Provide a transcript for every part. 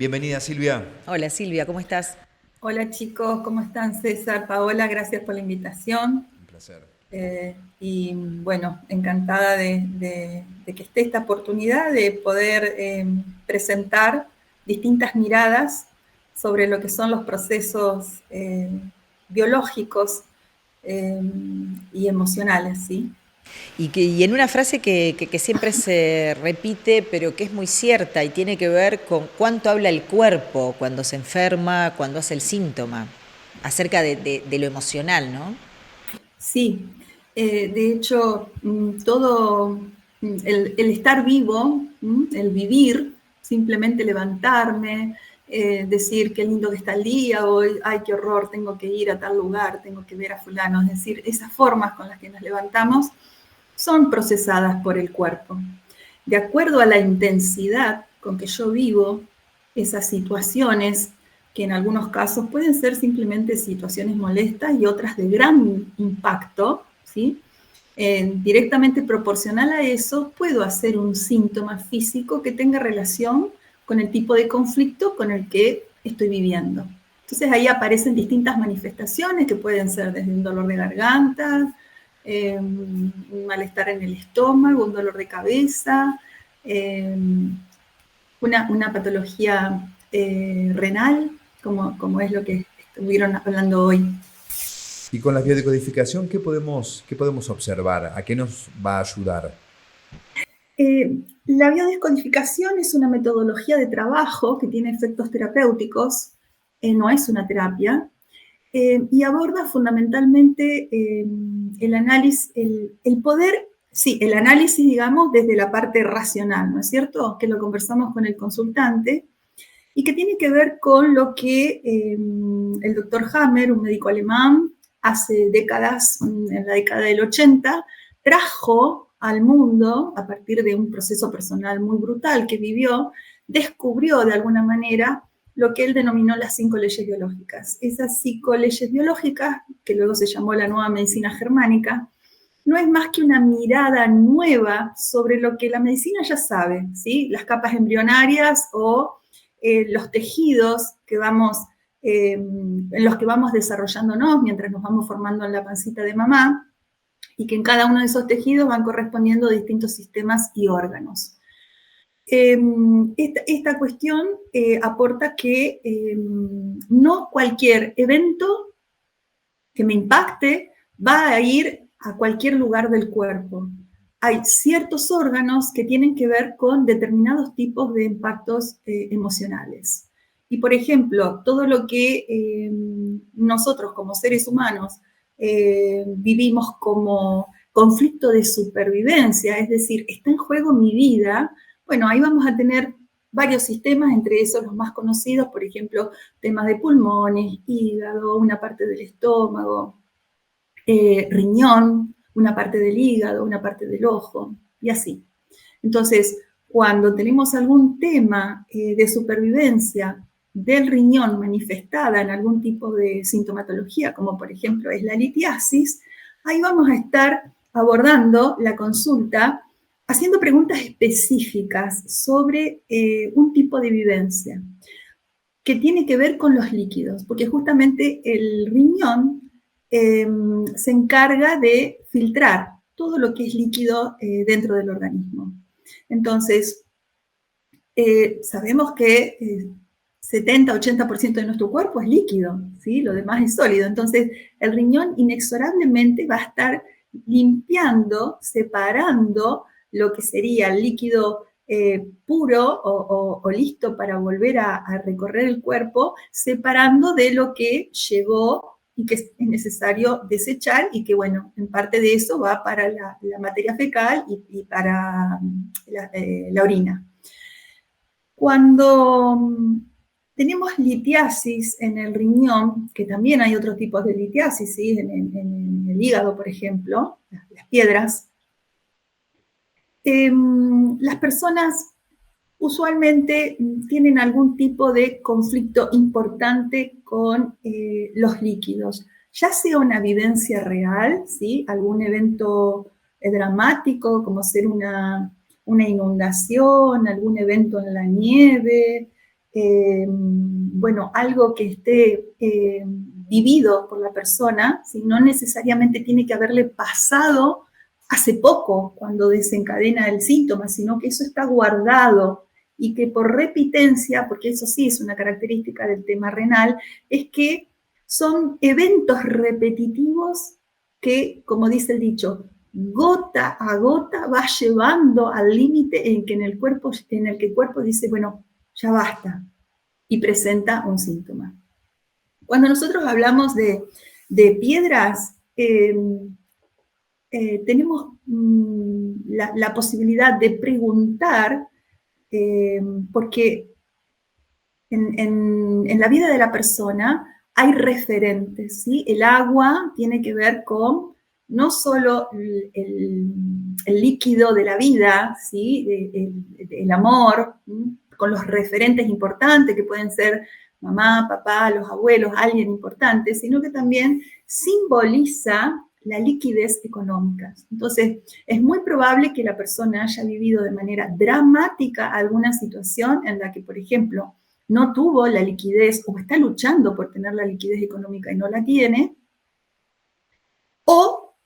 Bienvenida, Silvia. Hola Silvia, ¿cómo estás? Hola chicos, ¿cómo están? César, Paola, gracias por la invitación. Un placer. Y bueno, encantada de que esté esta oportunidad de poder presentar distintas miradas sobre lo que son los procesos biológicos eh, y emocionales, ¿sí? Y en una frase que siempre se repite, pero que es muy cierta y tiene que ver con cuánto habla el cuerpo cuando se enferma, cuando hace el síntoma, acerca de lo emocional, ¿no? Sí, de hecho, todo el estar vivo, el vivir, simplemente levantarme, decir qué lindo que está el día, hoy, ay, qué horror, tengo que ir a tal lugar, tengo que ver a fulano, es decir, esas formas con las que nos levantamos son procesadas por el cuerpo. De acuerdo a la intensidad con que yo vivo esas situaciones, que en algunos casos pueden ser simplemente situaciones molestas y otras de gran impacto, ¿sí? Directamente proporcional a eso, puedo hacer un síntoma físico que tenga relación con el tipo de conflicto con el que estoy viviendo. Entonces ahí aparecen distintas manifestaciones que pueden ser desde un dolor de garganta, un malestar en el estómago, un dolor de cabeza, eh, una patología renal, como es lo que estuvieron hablando hoy. Y con la biodecodificación, ¿qué podemos observar? ¿A qué nos va a ayudar? La biodescodificación es una metodología de trabajo que tiene efectos terapéuticos, no es una terapia, y aborda fundamentalmente el análisis, el poder, sí, el análisis, digamos, desde la parte racional, ¿no es cierto? Que lo conversamos con el consultante y que tiene que ver con lo que el doctor Hammer, un médico alemán, hace décadas, en la década del 80, trajo al mundo, a partir de un proceso personal muy brutal que vivió, descubrió de alguna manera lo que él denominó las 5 leyes biológicas. Esas 5 leyes biológicas, que luego se llamó la nueva medicina germánica, no es más que una mirada nueva sobre lo que la medicina ya sabe, ¿sí? Las capas embrionarias o los tejidos que vamos, en los que vamos desarrollándonos mientras nos vamos formando en la pancita de mamá, y que en cada uno de esos tejidos van correspondiendo distintos sistemas y órganos. Esta cuestión aporta que no cualquier evento que me impacte va a ir a cualquier lugar del cuerpo. Hay ciertos órganos que tienen que ver con determinados tipos de impactos emocionales. Y por ejemplo, todo lo que nosotros como seres humanos vivimos como conflicto de supervivencia, es decir, está en juego mi vida, bueno, ahí vamos a tener varios sistemas, entre esos los más conocidos, por ejemplo, temas de pulmones, hígado, una parte del estómago, riñón, una parte del hígado, una parte del ojo, y así. Entonces, cuando tenemos algún tema de supervivencia del riñón manifestada en algún tipo de sintomatología, como por ejemplo es la litiasis, ahí vamos a estar abordando la consulta haciendo preguntas específicas sobre un tipo de vivencia que tiene que ver con los líquidos, porque justamente el riñón se encarga de filtrar todo lo que es líquido dentro del organismo. Entonces, sabemos que 70-80% de nuestro cuerpo es líquido, ¿sí? Lo demás es sólido. Entonces, el riñón inexorablemente va a estar limpiando, separando lo que sería el líquido puro o listo para volver a recorrer el cuerpo, separando de lo que llegó y que es necesario desechar y que, bueno, en parte de eso va para la materia fecal y para la orina. Cuando tenemos litiasis en el riñón, que también hay otros tipos de litiasis, ¿sí? en el hígado, por ejemplo, las piedras, las personas usualmente tienen algún tipo de conflicto importante con los líquidos, ya sea una vivencia real, ¿sí? Algún evento dramático, como ser una inundación, algún evento en la nieve, bueno, algo que esté vivido por la persona, ¿sí? No necesariamente tiene que haberle pasado hace poco cuando desencadena el síntoma, sino que eso está guardado y que por repitencia, porque eso sí es una característica del tema renal, es que son eventos repetitivos que, como dice el dicho, gota a gota va llevando al límite en que en el que el cuerpo dice, bueno, ya basta, y presenta un síntoma. Cuando nosotros hablamos de piedras, tenemos la posibilidad de preguntar, porque en la vida de la persona hay referentes, ¿sí? El agua tiene que ver con no solo el líquido de la vida, ¿sí? El amor, ¿sí? Con los referentes importantes que pueden ser mamá, papá, los abuelos, alguien importante, sino que también simboliza la liquidez económica. Entonces, es muy probable que la persona haya vivido de manera dramática alguna situación en la que, por ejemplo, no tuvo la liquidez o está luchando por tener la liquidez económica y no la tiene, o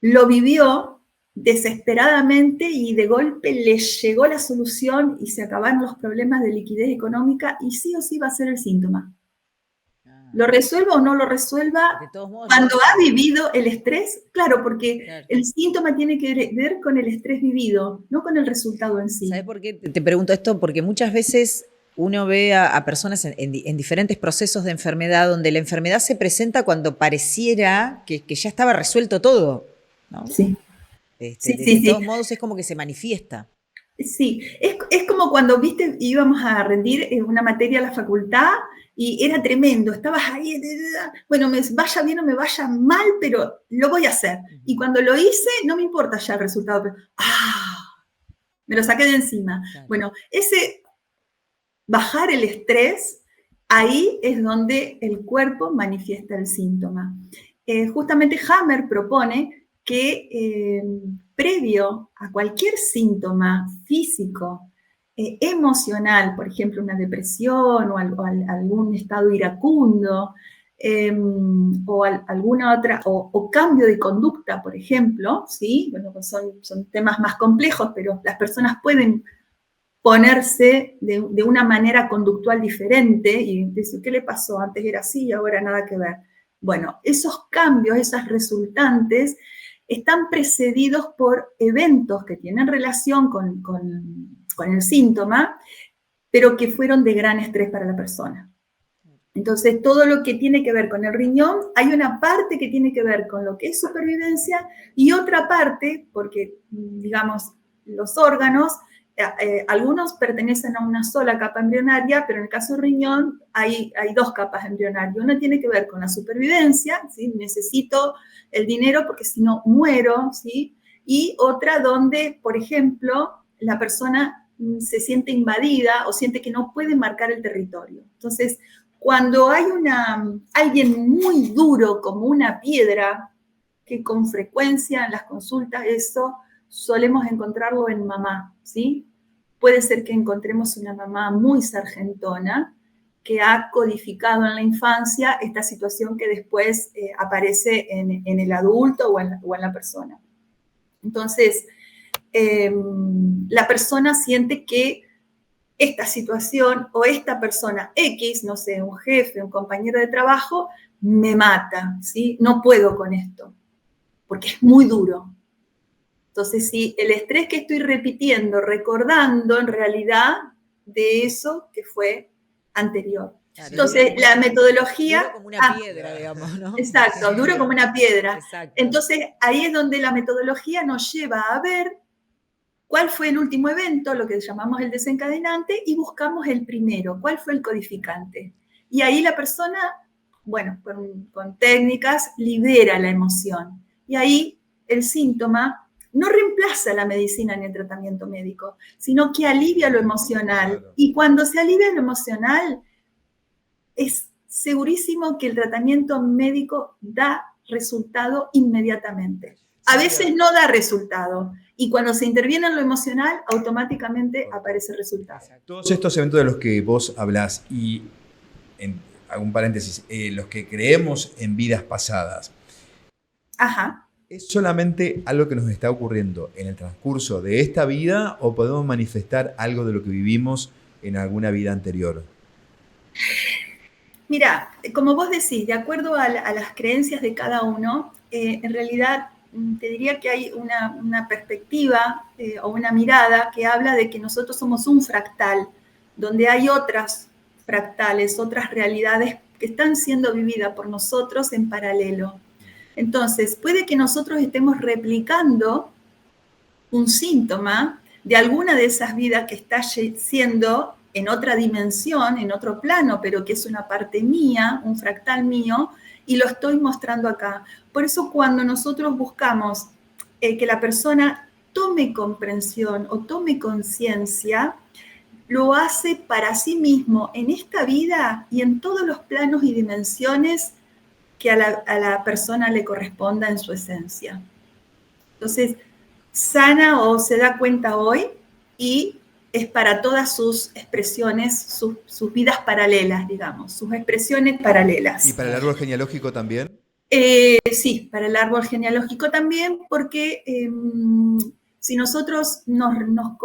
lo vivió desesperadamente y de golpe le llegó la solución y se acabaron los problemas de liquidez económica y sí o sí va a ser el síntoma. Lo resuelva o no lo resuelva, De todos modos, cuando ha vivido el estrés, claro, porque claro. el síntoma tiene que ver con el estrés vivido, no con el resultado en sí. ¿Sabes por qué te pregunto esto? Porque muchas veces uno ve a personas en diferentes procesos de enfermedad donde la enfermedad se presenta cuando pareciera que ya estaba resuelto todo, ¿no? Sí. Sí, De sí, todos sí. modos es como que se manifiesta. Sí, es como cuando, viste, íbamos a rendir una materia a la facultad y era tremendo, estabas ahí, bueno, vaya bien o me vaya mal, pero lo voy a hacer. Y cuando lo hice, no me importa ya el resultado, pero me lo saqué de encima. Claro. Bueno, ese bajar el estrés, ahí es donde el cuerpo manifiesta el síntoma. Justamente Hammer propone que previo a cualquier síntoma físico, emocional, por ejemplo, una depresión o algún estado iracundo, o alguna otra, o cambio de conducta, por ejemplo, ¿sí? Bueno, son temas más complejos, pero las personas pueden ponerse de una manera conductual diferente y decir, ¿qué le pasó? Antes era así y ahora nada que ver. Bueno, esos cambios, esas resultantes, están precedidos por eventos que tienen relación con el síntoma, pero que fueron de gran estrés para la persona. Entonces, todo lo que tiene que ver con el riñón, hay una parte que tiene que ver con lo que es supervivencia y otra parte, porque, digamos, los órganos, algunos pertenecen a una sola capa embrionaria, pero en el caso del riñón hay dos capas embrionarias. Una tiene que ver con la supervivencia, ¿sí? Necesito el dinero porque si no muero, ¿sí? Y otra donde, por ejemplo, la persona se siente invadida o siente que no puede marcar el territorio. Entonces, cuando hay alguien muy duro como una piedra, que con frecuencia en las consultas eso solemos encontrarlo en mamá, ¿sí? Puede ser que encontremos una mamá muy sargentona que ha codificado en la infancia esta situación que después aparece en el adulto o en la persona. Entonces, la persona siente que esta situación o esta persona X, no sé, un jefe, un compañero de trabajo, me mata, ¿sí? No puedo con esto, porque es muy duro. Entonces, si el estrés que estoy repitiendo, recordando en realidad de eso que fue anterior. Claro, Entonces, la metodología... Duro como una piedra, digamos, ¿no? Exacto, duro como una piedra. Exacto. Entonces, ahí es donde la metodología nos lleva a ver cuál fue el último evento, lo que llamamos el desencadenante, y buscamos el primero, cuál fue el codificante. Y ahí la persona, bueno, con técnicas, libera la emoción. Y ahí el síntoma no reemplaza la medicina ni el tratamiento médico, sino que alivia lo emocional. Claro. Y cuando se alivia lo emocional, es segurísimo que el tratamiento médico da resultado inmediatamente. A veces no da resultado Y cuando se interviene en lo emocional, automáticamente aparece el resultado. Todos estos eventos de los que vos hablás y, hago un paréntesis, los que creemos en vidas pasadas, Ajá. ¿es solamente algo que nos está ocurriendo en el transcurso de esta vida o podemos manifestar algo de lo que vivimos en alguna vida anterior? Mira, como vos decís, de acuerdo a las creencias de cada uno, en realidad te diría que hay una perspectiva o una mirada que habla de que nosotros somos un fractal, donde hay otras fractales, otras realidades que están siendo vividas por nosotros en paralelo. Entonces, puede que nosotros estemos replicando un síntoma de alguna de esas vidas que está siendo en otra dimensión, en otro plano, pero que es una parte mía, un fractal mío, y lo estoy mostrando acá. Por eso cuando nosotros buscamos que la persona tome comprensión o tome conciencia, lo hace para sí mismo en esta vida y en todos los planos y dimensiones que a la persona le corresponda en su esencia. Entonces, sana o se da cuenta hoy y es para todas sus expresiones, sus vidas paralelas, digamos, sus expresiones paralelas. ¿Y para el árbol genealógico también? Sí, para el árbol genealógico también, porque si nosotros nos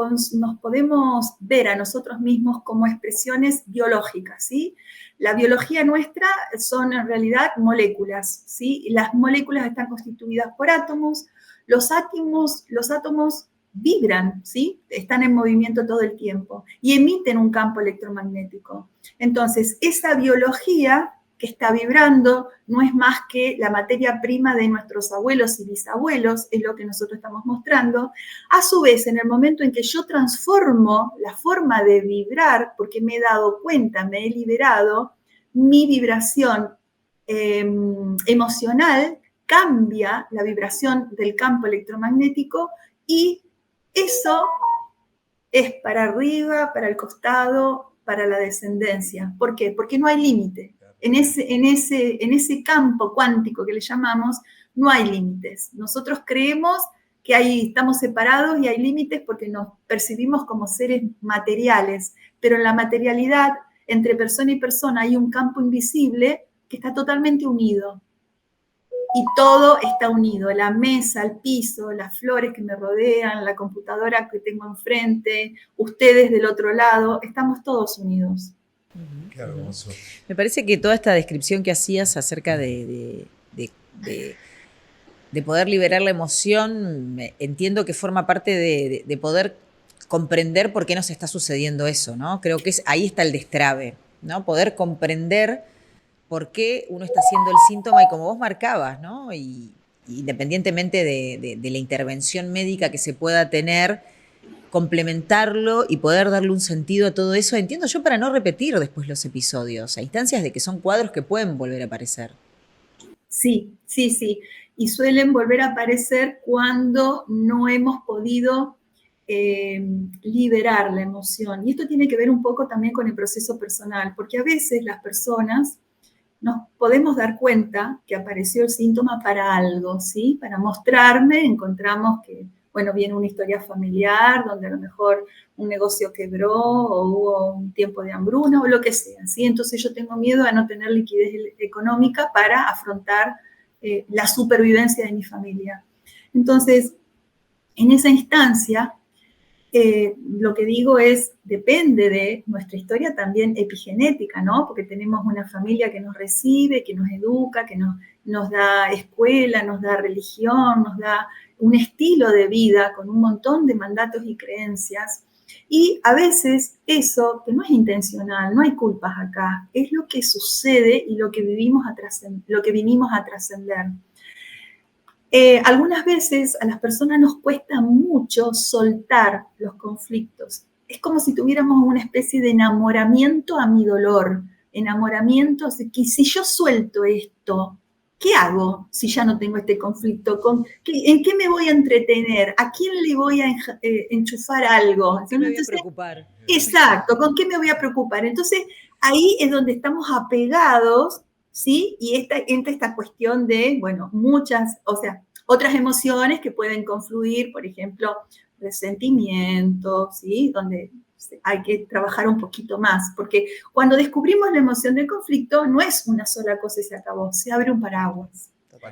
podemos ver a nosotros mismos como expresiones biológicas, ¿sí? La biología nuestra son en realidad moléculas, ¿sí? Las moléculas están constituidas por átomos. Los átomos vibran, ¿sí? Están en movimiento todo el tiempo y emiten un campo electromagnético. Entonces, esa biología que está vibrando no es más que la materia prima de nuestros abuelos y bisabuelos, es lo que nosotros estamos mostrando. A su vez, en el momento en que yo transformo la forma de vibrar, porque me he dado cuenta, me he liberado, mi vibración emocional cambia la vibración del campo electromagnético y eso es para arriba, para el costado, para la descendencia. ¿Por qué? Porque no hay límite. En ese campo cuántico que le llamamos, no hay límites. Nosotros creemos que estamos separados y hay límites porque nos percibimos como seres materiales, pero en la materialidad, entre persona y persona, hay un campo invisible que está totalmente unido. Y todo está unido, la mesa, el piso, las flores que me rodean, la computadora que tengo enfrente, ustedes del otro lado, estamos todos unidos. Qué hermoso. Me parece que toda esta descripción que hacías acerca de poder liberar la emoción, entiendo que forma parte de poder comprender por qué nos está sucediendo eso, ¿no? Creo que ahí está el destrabe, ¿no? Poder comprender por qué uno está haciendo el síntoma y como vos marcabas, ¿no? Y independientemente de la intervención médica que se pueda tener, complementarlo y poder darle un sentido a todo eso, entiendo yo, para no repetir después los episodios, a instancias de que son cuadros que pueden volver a aparecer. Sí. Y suelen volver a aparecer cuando no hemos podido liberar la emoción. Y esto tiene que ver un poco también con el proceso personal, porque a veces las personas nos podemos dar cuenta que apareció el síntoma para algo, ¿sí? Para mostrarme, encontramos que, bueno, viene una historia familiar donde a lo mejor un negocio quebró o hubo un tiempo de hambruna o lo que sea, ¿sí? Entonces yo tengo miedo a no tener liquidez económica para afrontar la supervivencia de mi familia. Entonces, en esa instancia, lo que digo es, depende de nuestra historia también epigenética, ¿no? Porque tenemos una familia que nos recibe, que nos educa, que nos da escuela, nos da religión, nos da un estilo de vida con un montón de mandatos y creencias. Y a veces eso, que no es intencional, no hay culpas acá, es lo que sucede y lo que vinimos a trascender. Algunas veces a las personas nos cuesta mucho soltar los conflictos. Es como si tuviéramos una especie de enamoramiento a mi dolor. Enamoramiento, que si yo suelto esto, ¿qué hago si ya no tengo este conflicto? ¿En qué me voy a entretener? ¿A quién le voy a enchufar algo? ¿Con qué me voy a preocupar? Exacto, ¿con qué me voy a preocupar? Entonces, ahí es donde estamos apegados, ¿sí? Y entra esta cuestión de, bueno, Otras emociones que pueden confluir, por ejemplo, resentimiento, ¿sí? Donde hay que trabajar un poquito más, porque cuando descubrimos la emoción del conflicto, no es una sola cosa y se acabó, se abre un paraguas.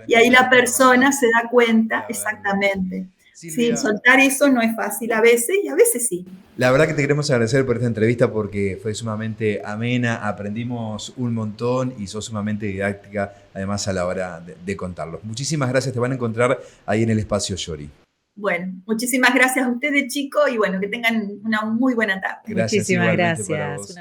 Y ahí la persona se da cuenta, exactamente. Sí, soltar eso no es fácil a veces y a veces sí. La verdad que te queremos agradecer por esta entrevista porque fue sumamente amena, aprendimos un montón y sos sumamente didáctica, además a la hora de contarlos. Muchísimas gracias, te van a encontrar ahí en el espacio Yori. Bueno, muchísimas gracias a ustedes, chicos, y bueno, que tengan una muy buena tarde. Gracias, Muchísimas igualmente para gracias. vos.